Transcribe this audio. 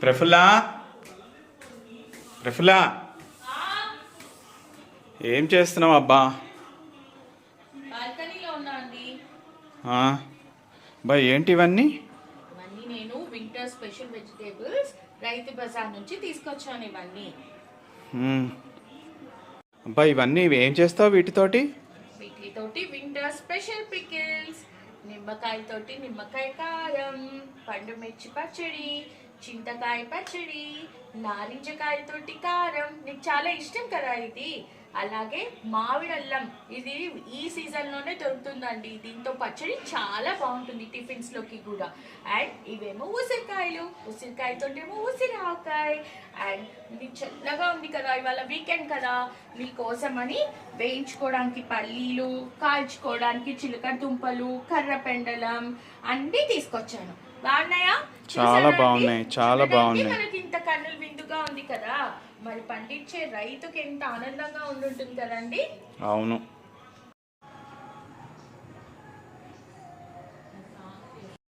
ప్రఫుల్లా ప్రఫుల్లా ఏం చేస్తున్నావు అబ్బా? బాల్కనీలో ఉన్నా అండి. బా ఏంటి ఇవన్నీ? ఇవన్నీ నేను winter special vegetables Rythu Bazar నుంచి తీసుకొచ్చాను. ఇవన్నీ అబ్బా ఇవన్నీ ఏం చేస్తావు వీటితోటి? వీటితోటి వింటర్ స్పెషల్ పికిల్స్, నిమ్మకాయతోటి నిమ్మకాయ కారం, పండు మిర్చి పచ్చడి, చింతకాయ పచ్చడి, నారింజకాయతోటి కారం. నీకు చాలా ఇష్టం కదా ఇది. అలాగే మామిడి అల్లం, ఇది ఈ సీజన్లోనే దొరుకుతుందండి. దీంతో పచ్చడి చాలా బాగుంటుంది టిఫిన్స్లోకి కూడా. అండ్ ఇవేమో ఉసిరికాయలు, ఉసిరికాయతోటేమో ఉసిరాకాయ. అండ్ ఇది చల్లగా ఉంది కదా, ఇవాళ వీకెండ్ కదా, మీకోసమని వేయించుకోవడానికి పల్లీలు, కాల్చుకోవడానికి చిలకడ దుంపలు, కర్ర పెండలం అన్నీ తీసుకొచ్చాను. బాగున్నాయా? చాలా బాగున్నాయి, చాలా బాగున్నాయి. మనకి ఇంత కన్నుల విందుగా ఉంది కదా, మరి పండించే రైతుకి ఎంత ఆనందంగా ఉండుంటుంది కదండి. అవును.